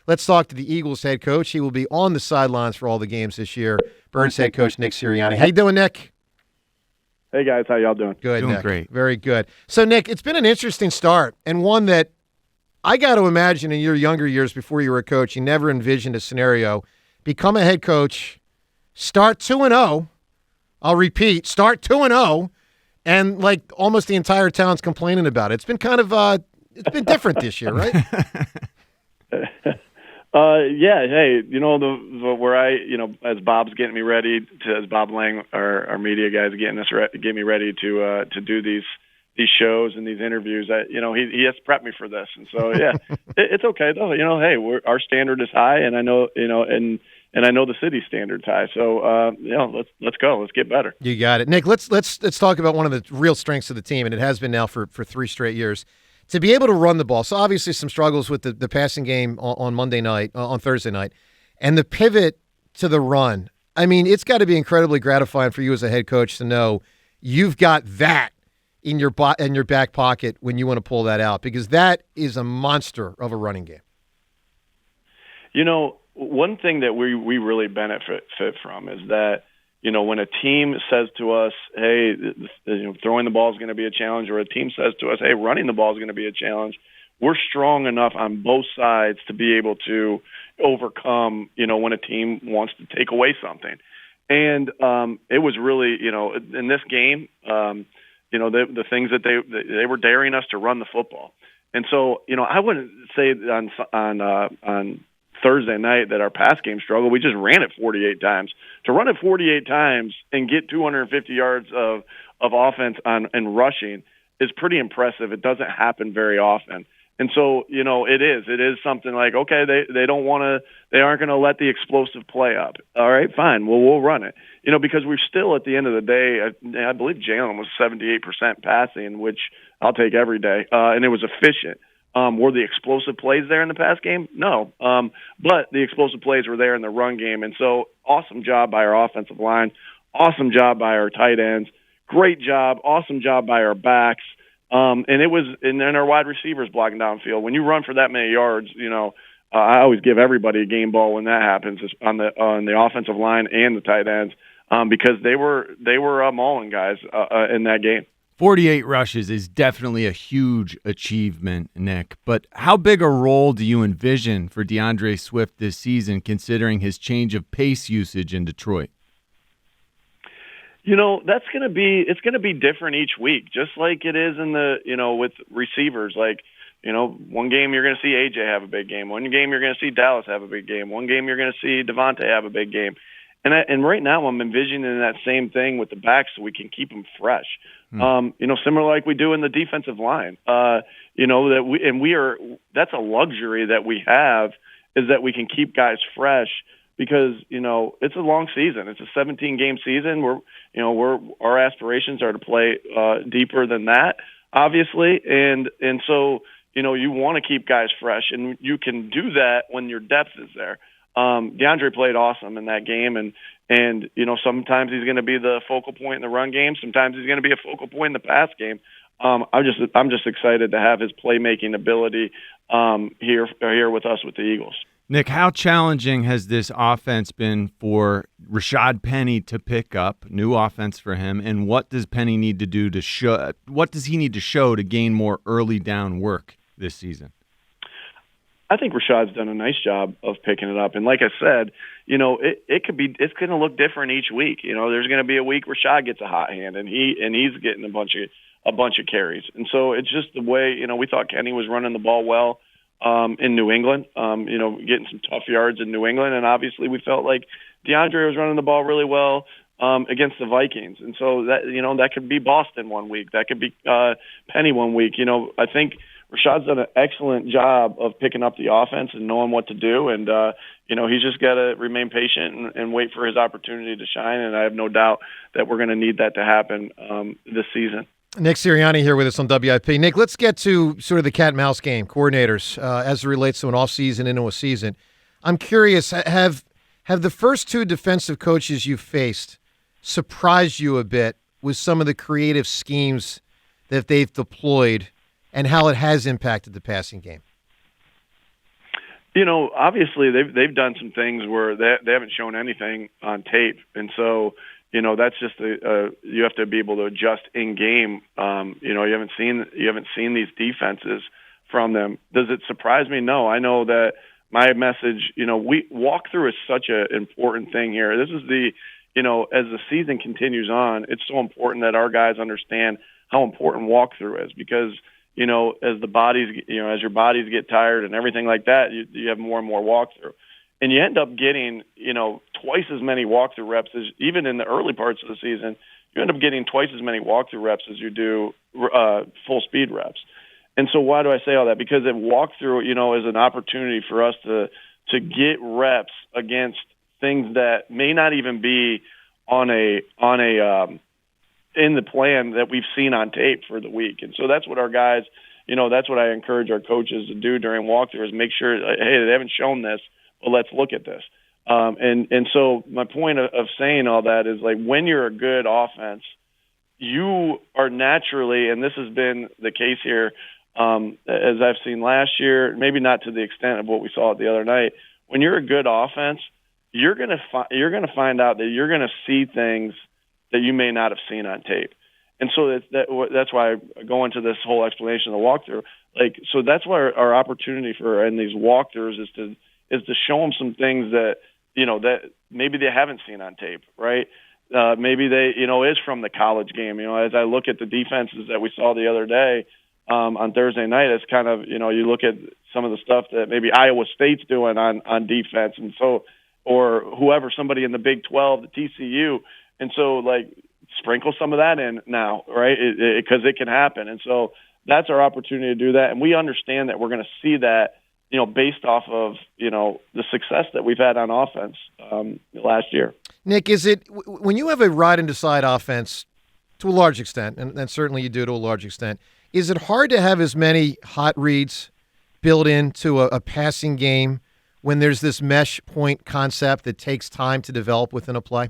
Let's talk to the Eagles head coach. He will be on the sidelines for all the games this year. Birds head coach Nick Sirianni. How you doing, Nick? Hey, guys. How y'all doing? Good, Doing Nick. great. Very good. So, Nick, it's been an interesting start, and one that I got to imagine in your younger years before you were a coach, you never envisioned a scenario. Become a head coach, start 2-0. I'll repeat, start 2-0, and like almost the entire town's complaining about it. It's been kind of it's been different this year, right? Yeah. Hey, the where I, as Bob's getting me ready as Bob Lang, our media guys getting me ready to do these shows and these interviews. He has to prep me for this, and so yeah, it's okay though. Hey, our standard is high, and I know, and I know the city's standard's high. So let's go. Let's get better. You got it, Nick. Let's talk about one of the real strengths of the team, and it has been now for 3 straight years. To be able to run the ball. So obviously some struggles with the passing game on Monday night, on Thursday night, and the pivot to the run. I mean, it's got to be incredibly gratifying for you as a head coach to know you've got that in your back pocket when you want to pull that out, because that is a monster of a running game. One thing that we really benefit from is that, when a team says to us, hey, throwing the ball is going to be a challenge, or a team says to us, hey, running the ball is going to be a challenge, we're strong enough on both sides to be able to overcome, when a team wants to take away something. And it was really, in this game, the things that they were daring us to run the football. And so, I wouldn't say on Thursday night that our pass game struggled. We just ran it 48 times. To run it 48 times and get 250 yards of offense and rushing is pretty impressive. It doesn't happen very often. And so, it is something like, okay, they aren't going to let the explosive play up. All right, fine. Well, we'll run it. Because we're still, at the end of the day, I believe Jalen was 78% passing, which I'll take every day. And it was efficient. Were the explosive plays there in the pass game? No. But the explosive plays were there in the run game. And so awesome job by our offensive line. Awesome job by our tight ends. Great job. Awesome job by our backs. And then our wide receivers blocking downfield. When you run for that many yards, I always give everybody a game ball when that happens on the offensive line and the tight ends, because they were mauling guys in that game. 48 rushes is definitely a huge achievement, Nick. But how big a role do you envision for DeAndre Swift this season, considering his change of pace usage in Detroit? It's going to be different each week, just like it is in the, with receivers. Like, one game you're going to see AJ have a big game. One game you're going to see Dallas have a big game. One game you're going to see Devontae have a big game. And right now I'm envisioning that same thing with the backs so we can keep them fresh. Similar like we do in the defensive line. That's a luxury that we have, is that we can keep guys fresh, because, it's a long season. It's a 17-game season. Our aspirations are to play deeper than that, obviously. And so, you want to keep guys fresh, and you can do that when your depth is there. DeAndre played awesome in that game, and sometimes he's going to be the focal point in the run game. Sometimes he's going to be a focal point in the pass game. I'm just excited to have his playmaking ability here with us with the Eagles. Nick, how challenging has this offense been for Rashad Penny to pick up? New offense for him, and what does Penny need to do to show? What does he need to show to gain more early down work this season? I think Rashad's done a nice job of picking it up, and like I said, it's going to look different each week. There's going to be a week Rashad gets a hot hand, and he's getting a bunch of carries, and so it's just the way. We thought Kenny was running the ball well in New England, getting some tough yards in New England, and obviously we felt like DeAndre was running the ball really well against the Vikings, and so that could be Boston one week, that could be Penny one week. I think Rashad's done an excellent job of picking up the offense and knowing what to do, and he's just got to remain patient and wait for his opportunity to shine. And I have no doubt that we're going to need that to happen this season. Nick Sirianni here with us on WIP. Nick, let's get to sort of the cat and mouse game, coordinators, as it relates to an offseason into a season. I'm curious, have the first 2 defensive coaches you've faced surprised you a bit with some of the creative schemes that they've deployed and how it has impacted the passing game? Obviously they've done some things where they haven't shown anything on tape, and so that's just you have to be able to adjust in game. You haven't seen these defenses from them. Does it surprise me? No. I know that my message. Walkthrough is such an important thing here. This is as the season continues on, it's so important that our guys understand how important walkthrough is, because as the bodies, as your bodies get tired and everything like that, you have more and more walkthrough. And you end up getting, twice as many walkthrough reps as, even in the early parts of the season, you end up getting twice as many walkthrough reps as you do full speed reps. And so why do I say all that? Because a walkthrough, is an opportunity for us to get reps against things that may not even be on a in the plan that we've seen on tape for the week. And so that's what our guys, that's what I encourage our coaches to do during walkthrough, is make sure, hey, they haven't shown this, well, let's look at this. And so my point of saying all that is, like, when you're a good offense, you are naturally, and this has been the case here, as I've seen last year, maybe not to the extent of what we saw the other night. When you're a good offense, you're gonna find out that you're gonna see things that you may not have seen on tape. And so that's why I go into this whole explanation of the walkthrough. So that's why our opportunity in these walkthroughs is to show them some things that, that maybe they haven't seen on tape, right? Maybe they, is from the college game. As I look at the defenses that we saw the other day on Thursday night, it's kind of, you look at some of the stuff that maybe Iowa State's doing on defense. And so, or whoever, somebody in the Big 12, the TCU. And so, sprinkle some of that in now, right? Because it can happen. And so that's our opportunity to do that. And we understand that we're going to see that, based off of, the success that we've had on offense last year. Nick, is it when you have a ride and decide offense to a large extent, and certainly you do to a large extent, is it hard to have as many hot reads built into a passing game when there's this mesh point concept that takes time to develop within a play?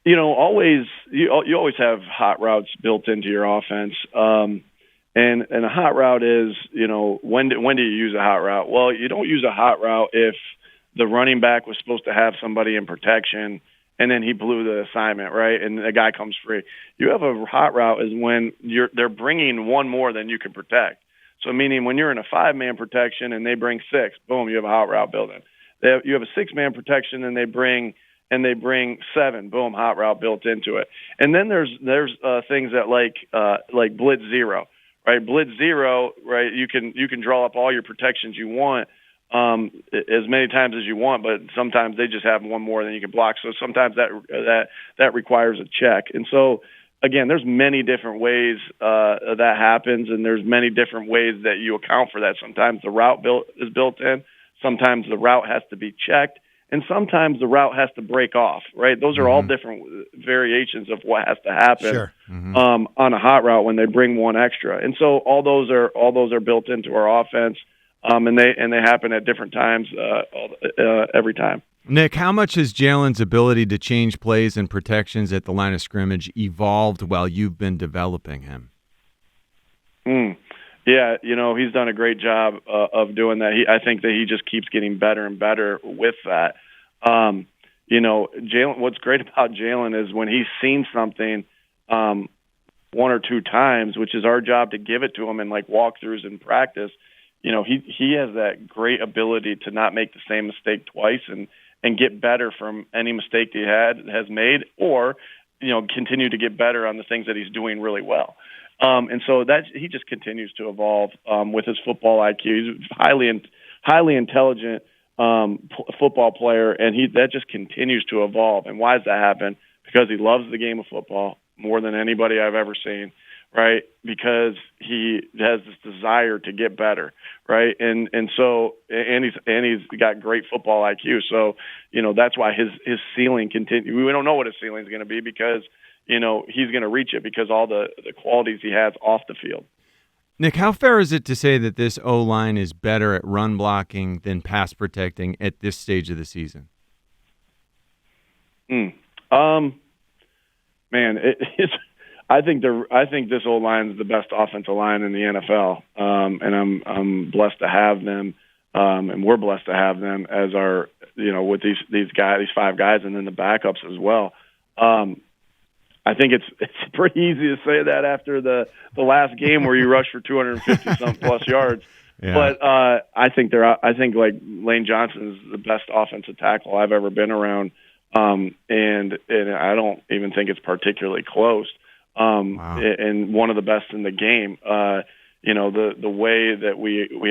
You always have hot routes built into your offense. And a hot route is, when do you use a hot route? Well, you don't use a hot route if the running back was supposed to have somebody in protection and then he blew the assignment, right? And the guy comes free. You have a hot route is when they're bringing one more than you can protect. So meaning when you're in a 5-man protection and they bring 6, boom, you have a hot route built in. You have a 6-man protection and they bring 7, boom, hot route built into it. And then there's things that like blitz zero, right? Blitz zero, right? You can draw up all your protections you want as many times as you want, but sometimes they just have one more than you can block. So sometimes that requires a check. And so again, there's many different ways that happens, and there's many different ways that you account for that. Sometimes the route is built in. Sometimes the route has to be checked. And sometimes the route has to break off, right? Those are all different variations of what has to happen on a hot route when they bring one extra. And so all those are built into our offense, and they happen at different times every time. Nick, how much has Jalen's ability to change plays and protections at the line of scrimmage evolved while you've been developing him? Yeah, he's done a great job of doing that. I think that he just keeps getting better and better with that. Jalen, what's great about Jalen is when he's seen something 1 or 2 times, which is our job to give it to him in walkthroughs in practice, he has that great ability to not make the same mistake twice and get better from any mistake he has made, or continue to get better on the things that he's doing really well. And so he just continues to evolve with his football IQ. He's a highly intelligent football player, and that just continues to evolve. And why does that happen? Because he loves the game of football more than anybody I've ever seen, right? Because he has this desire to get better, right? And he's got great football IQ. So that's why his ceiling continues. We don't know what his ceiling is going to be because he's going to reach it because all the qualities he has off the field. Nick, how fair is it to say that this O-line is better at run blocking than pass protecting at this stage of the season? I think this O-line is the best offensive line in the NFL, and I'm blessed to have them and we're blessed to have them as our, with these five guys, and then the backups as well. I think it's pretty easy to say that after the last game where you rushed for 250 some plus yards. Yeah. But I think like Lane Johnson is the best offensive tackle I've ever been around, and I don't even think it's particularly close. Wow. And one of the best in the game. The way that we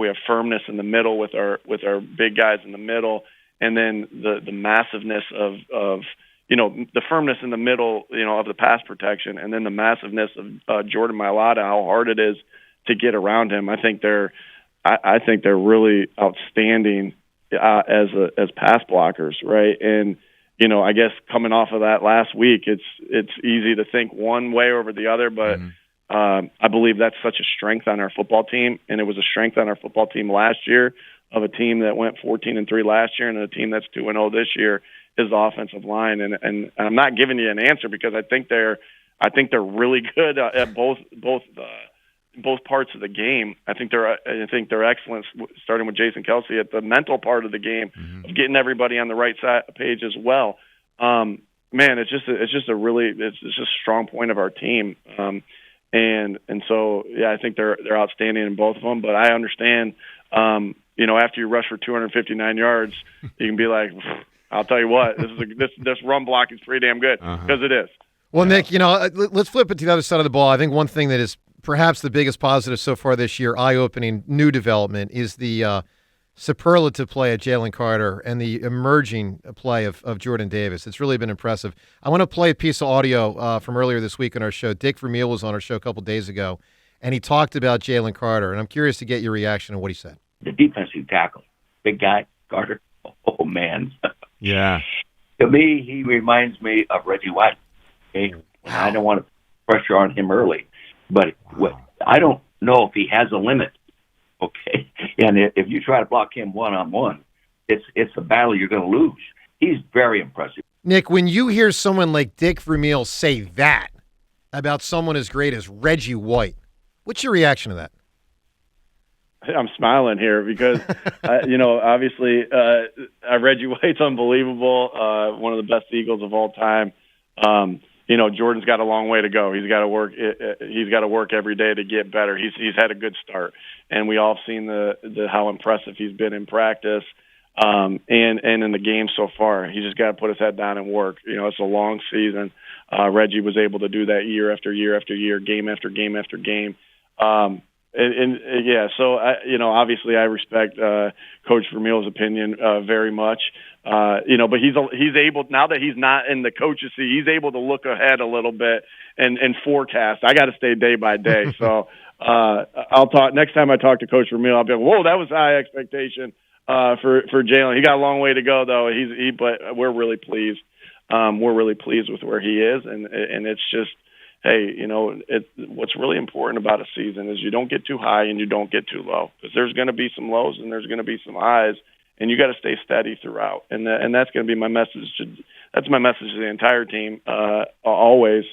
have firmness in the middle with our big guys in the middle, and then the massiveness of the firmness in the middle, of the pass protection, and then the massiveness of Jordan Mailata, how hard it is to get around him. I think they're really outstanding as pass blockers, right? And I guess coming off of that last week, it's easy to think one way over the other, but I believe that's such a strength on our football team, and it was a strength on our football team last year, of a team that went 14-3 last year and a team that's 2-0 this year, is the offensive line. And I'm not giving you an answer because I think they're really good at both parts of the game. I think they're excellent, starting with Jason Kelsey at the mental part of the game, of getting everybody on the right side page as well. It's just a strong point of our team. And so I think they're outstanding in both of them. But I understand, after you rush for 259 yards, you can be like, I'll tell you what, this run block is pretty damn good, because it is. Well, Nick, let's flip it to the other side of the ball. I think one thing that is perhaps the biggest positive so far this year, eye-opening new development, is the superlative play of Jalen Carter and the emerging play of Jordan Davis. It's really been impressive. I want to play a piece of audio from earlier this week on our show. Dick Vermeil was on our show a couple days ago, and he talked about Jalen Carter, and I'm curious to get your reaction on what he said. The defensive tackle, big guy, Carter, oh, man. Yeah. To me, he reminds me of Reggie White. Okay? I don't want to pressure on him early, but I don't know if he has a limit. Okay, and if you try to block him one-on-one, it's a battle you're going to lose. He's very impressive. Nick, when you hear someone like Dick Vermeil say that about someone as great as Reggie White, what's your reaction to that? I'm smiling here because, obviously, Reggie White's unbelievable, one of the best Eagles of all time. Jordan's got a long way to go. He's got to work. He's got to work every day to get better. He's had a good start, and we all have seen the how impressive he's been in practice, and in the game so far. He just got to put his head down and work. It's a long season. Reggie was able to do that year after year after year, game after game after game. So obviously I respect Coach Vermeil's opinion very much. But he's able, now that he's not in the coach's seat, he's able to look ahead a little bit and forecast. I got to stay day by day. So I'll talk next time I talk to Coach Vermeil. I'll be like, whoa, that was high expectation for Jalen. He got a long way to go though. But we're really pleased. We're really pleased with where he is, and it's just, hey, what's really important about a season is you don't get too high and you don't get too low, because there's going to be some lows and there's going to be some highs, and you got to stay steady throughout. And that's going to be my message. That's my message to the entire team, always,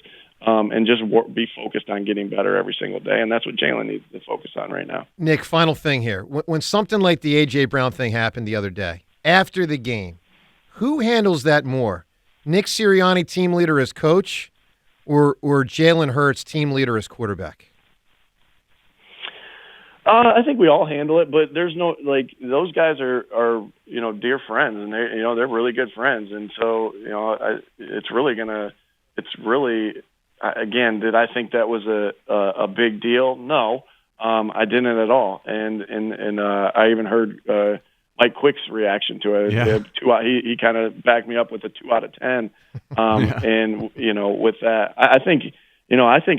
and just be focused on getting better every single day. And that's what Jalen needs to focus on right now. Nick, final thing here. When something like the A.J. Brown thing happened the other day, after the game, who handles that more? Nick Sirianni, team leader as coach, or Jalen Hurts, team leader as quarterback? I think we all handle it, but there's no, those guys are dear friends, and they're really good friends, and so again, did I think that was a big deal? No, I didn't at all, and I even heard Mike Quick's reaction to it. Yeah. He kind of backed me up with a 2 out of 10. And with that, I think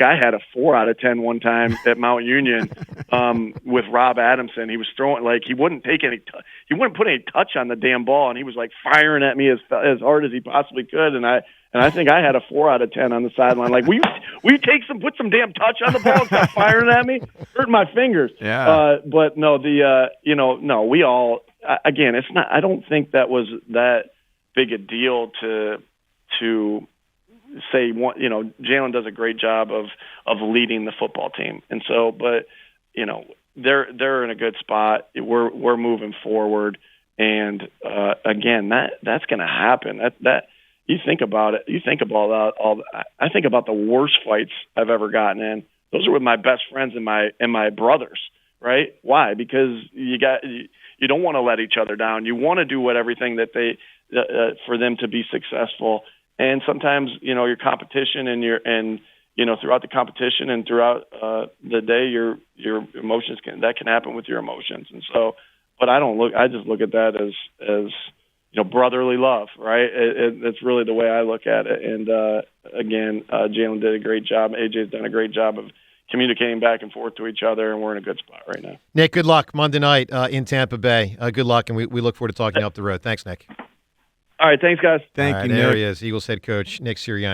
I had a 4 out of 10 one time at Mount Union with Rob Adamson. He was throwing, he wouldn't put any touch on the damn ball, and he was firing at me as hard as he possibly could. And I think I had a 4 out of 10 on the sideline. Will you put some damn touch on the ball and stop firing at me? Hurting my fingers. Yeah. But no, no, we all. Again, it's not. I don't think that was that big a deal to say. Jalen does a great job of leading the football team, and so. But they're in a good spot. We're moving forward, and again, that's going to happen. That you think about it. You think about I think about the worst fights I've ever gotten in. Those are with my best friends and my brothers. Right? Why? Because you don't want to let each other down. You want to do everything that they for them to be successful. And sometimes your competition and throughout the competition and throughout the day, your emotions can happen with your emotions. And so, but I just look at that as brotherly love, right? It's really the way I look at it. And again, Jalen did a great job. AJ's done a great job of communicating back and forth to each other, and we're in a good spot right now. Nick, good luck Monday night in Tampa Bay. Good luck, and we look forward to talking up the road. Thanks, Nick. All right, thanks, guys. Thank you, Nick. There he is, Eagles head coach Nick Sirianni.